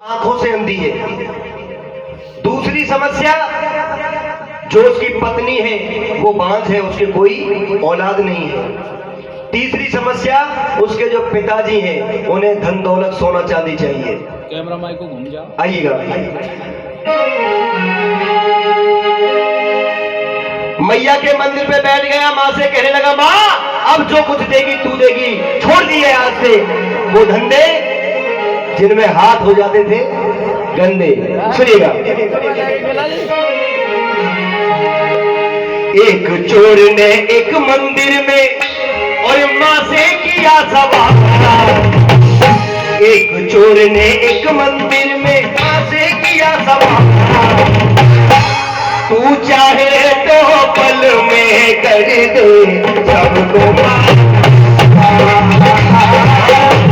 आंखों से अंधी है। दूसरी समस्या, जो उसकी पत्नी है वो बांझ है, उसके कोई औलाद नहीं है। तीसरी समस्या, उसके जो पिताजी हैं उन्हें धन दौलत सोना चांदी चाहिए। कैमरा माइक को घूम जाओ, आइएगा। मैया के मंदिर पे बैठ गया, माँ से कहने लगा, माँ अब जो कुछ देगी तू देगी, छोड़ दिए आज से वो धंधे जिनमें हाथ हो जाते थे गंदे। सुनिएगा। एक चोर ने एक मंदिर में और माँ से किया सवाल। एक चोर ने एक मंदिर में माँ से किया सवाल, तू चाहे तो पल में कर दे सबको मार।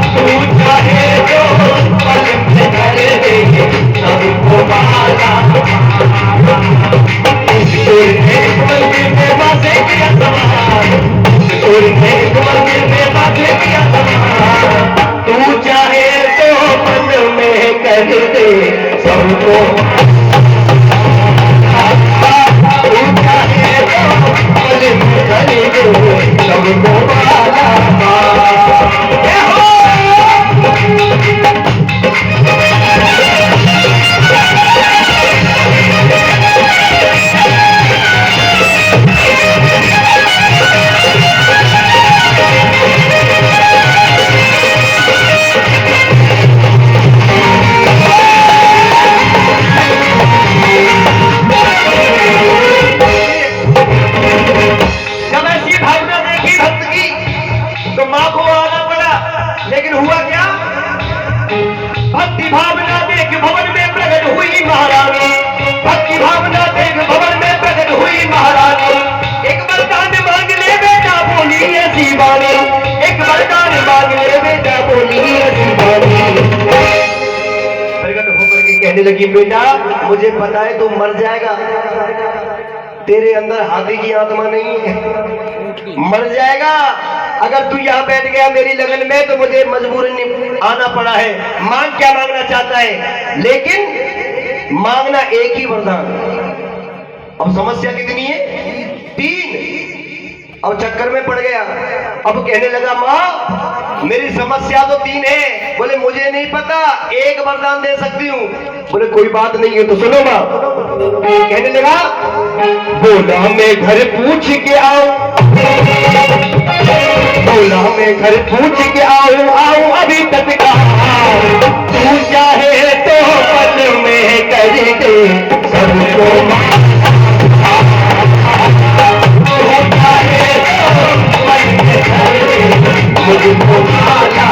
तू चाहे तो पल में कर दे सबको मारा। चोर ने एक मंदिर में माँ से किया सवाल, चोर ने एक मंदिर में माँ से किया सवाल, तू चाहे तो पल में कर दे सबको। लेकिन हुआ क्या? भक्ति भावना देख भवन में प्रकट हुई महारानी। भक्ति भावना देख भवन में प्रकट हुई महारानी। एक वरदान मांग ले बेटा, बोली ऐसी वाणी। एक वरदान मांग ले बेटा, बोली ऐसी वाणी। प्रकट होकर के कहने लगी, बेटा मुझे पता है तू मर जाएगा, तेरे अंदर हाथी की आत्मा नहीं है, मर जाएगा। अगर तू यहाँ बैठ गया मेरी लगन में तो मुझे मजबूरन आना पड़ा है। मांग क्या मांगना चाहता है? लेकिन मांगना एक ही वरदान। अब समस्या कितनी है? 3। अब चक्कर में पड़ गया। अब कहने लगा, माँ मेरी समस्या तो 3 है। बोले मुझे नहीं पता, एक वरदान दे सकती हूँ। बोले कोई बात नहीं है तो सुनो माँ। कहने लगा, बोला मैं घर पूछ के आऊं, बोला मैं घर पूछ के आऊं अभी तक कहाँ। तू चाहे तो पल में कर दे सबको मार। तू चाहे तो पल में कर दे मुझको मारा।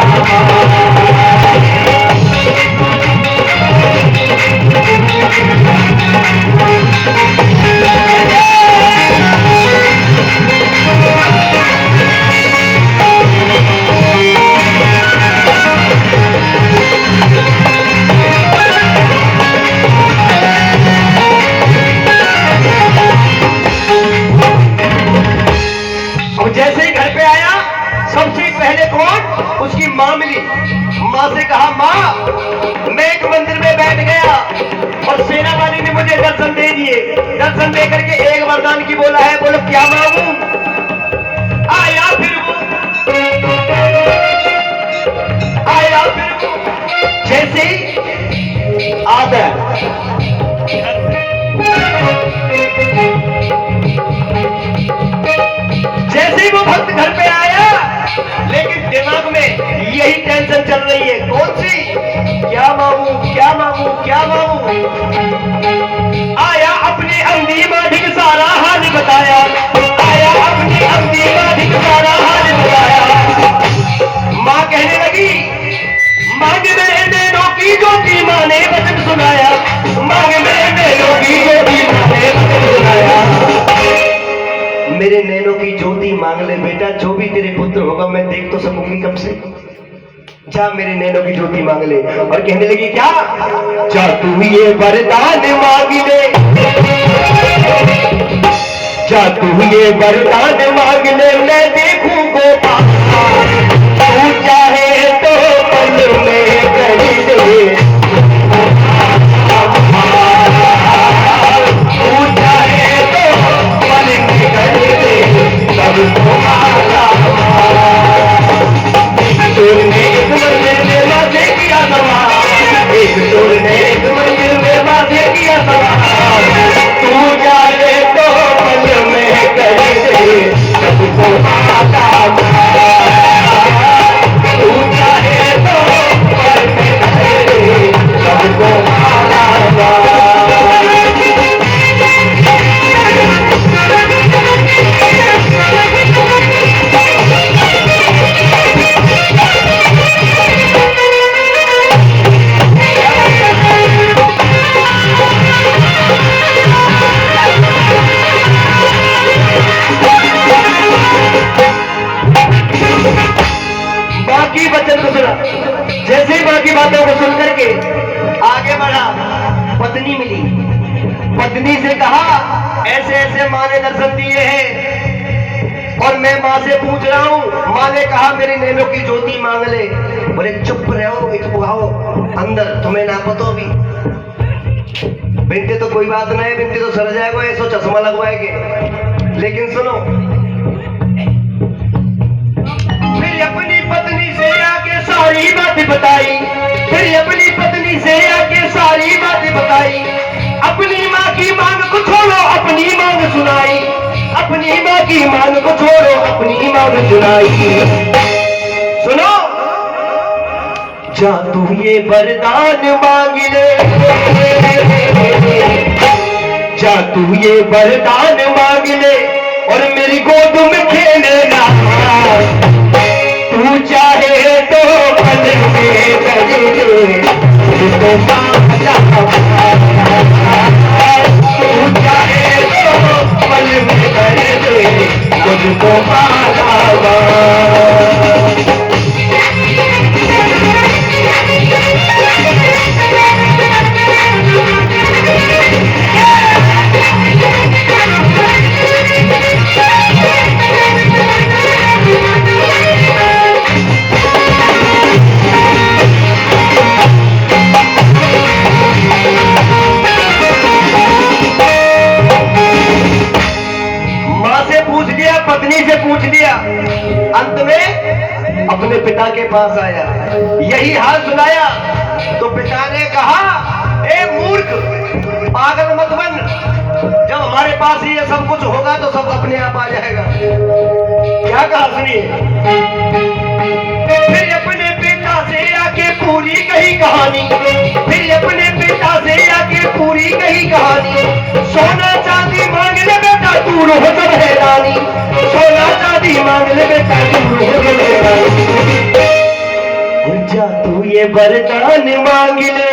जैसे ही घर पे आया सबसे पहले कौन? उसकी माँ मिली। माँ से कहा, माँ मैं एक मंदिर में बैठ गया और सेना वाली ने मुझे दर्शन दे दिए। दर्शन दे करके एक वरदान की बोला है। बोलो क्या मांगू? आया फिर वो, आया फिर वो। जैसे ही आता जैसे ही वो भक्त घर पे आया, लेकिन दिमाग में यही टेंशन चल रही है। कौन सी? क्या मांगू, क्या मांगू, क्या मांगू? आया अपनी अंधी माधिक सारा हाल बताया। आया अपनी अंधी माधिक सारा हाल बताया। माँ कहने लगी, मांग मेरे नैनों की ज्योति माँ ने वचन सुनाया। मांग मेरे नैनों की ज्योति माँ ने वचन सुनाया। मेरे नैनों की ज्योति मांग ले बेटा, जो भी तेरे पुत्र होगा मैं देख तो सकूंगी कब से। जा मेरे नैनों की ज्योति मांग ले। और कहने लगी, क्या? जा तू ये वरदान मांग ले, जा तू ये वरदान मांग ले, मैं देखूं गोपाल। तू चाहे तो पल में कर दे पत्नी मिली। पत्नी से कहा ऐसे ऐसे माँ ने दर्शन दिए हैं और मैं माँ से पूछ रहा हूँ। माँ ने कहा मेरी नैनों की ज्योति मांग ले। बोले चुप रहो, एक बुझाओ अंदर, तुम्हें ना पतो भी। बिनते तो कोई बात नहीं, बिनते तो सर जाएगा, ऐसा चश्मा लगवाएंगे। लेकिन सुनो, फिर अपनी पत्नी से आके सारी बात बताई। फिर अपनी पत्नी से आके सारी बात बताई। अपनी माँ की मांग को छोड़ो, अपनी मांग सुनाई। अपनी माँ की मांग को छोड़ो, अपनी मांग सुनाई। सुनो, जा तू ये वरदान मांग ले, जा तू ये वरदान मांग ले और मेरी गोद में खेलना। तू चाहे तो पल में कर दे, तो मांगा तू चाहे तो पल में कर दे, मुझको मांगा। पत्नी से पूछ लिया, अंत में अपने पिता के पास आया, यही हाल सुनाया। तो पिता ने कहा ए मूर्ख, पागल मत बन, जब हमारे पास ये सब कुछ होगा तो सब अपने आप आ जाएगा। क्या कहा सुनिए। फिर अपने पिता से आके पूरी कही कहानी। फिर अपने पिता से आके पूरी कही कहानी। सोना चांदी मांग ले बेटा, तू हो सब हैरानी। सोना चांदी मांग ले बेटा, तू हो सब हैरानी। जा तू ये वरदान मांग ले,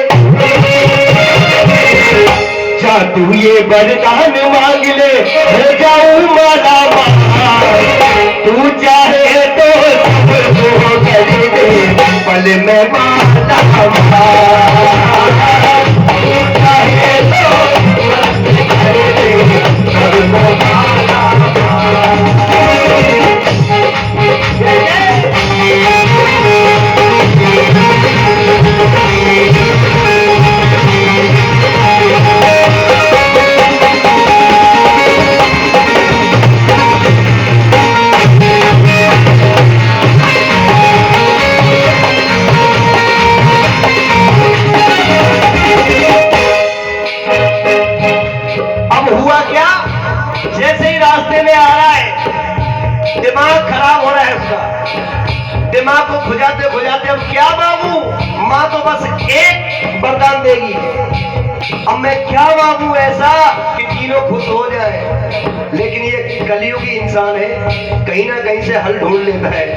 जा तू ये वरदान मांग ले, हो जाऊं माला माल। तू चाहे तो सबको कर दे, पल में माला माल। तू चाहे तो कर दे, सबको माला दिमाग खराब हो रहा है उसका। दिमाग को खुजाते खुजाते अब क्या मांगू। माँ तो बस एक वरदान देगी, अब मैं क्या मांगू ऐसा कि तीनों खुश हो जाए। लेकिन ये कलयुगी इंसान है, कहीं ना कहीं से हल ढूंढ लेता है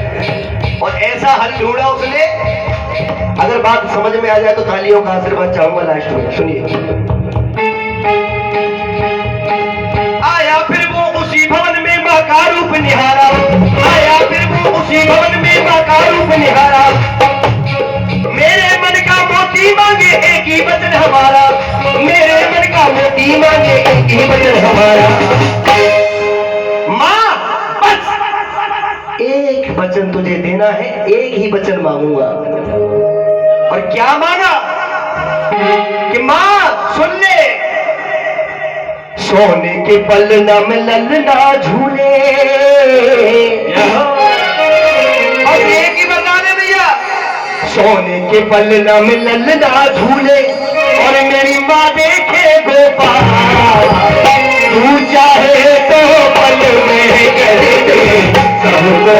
और ऐसा हल ढूंढा उसने। अगर बात समझ में आ जाए तो तालियों का आशीर्वाद चाहूंगा लास्ट में। सुनिए, आया फिर वो उसी भवन में मां का रूप निहारा। आया फिर वो उसी भवन में मां का रूप निहारा। मेरे मन का मोती मांगे एक ही वचन हमारा। मेरे मन का मोती मांगे एक ही वचन हमारा। मां बस एक वचन तुझे देना है, एक ही वचन मांगूंगा। और क्या मांगा कि मां सुन ले, सोने के पलना में ललना झूले। और एक ही बता दे भैया, सोने के पलना में ललना झूले और मेरी माँ देखे गोपाल। तू चाहे तो पल में कर दे सबको।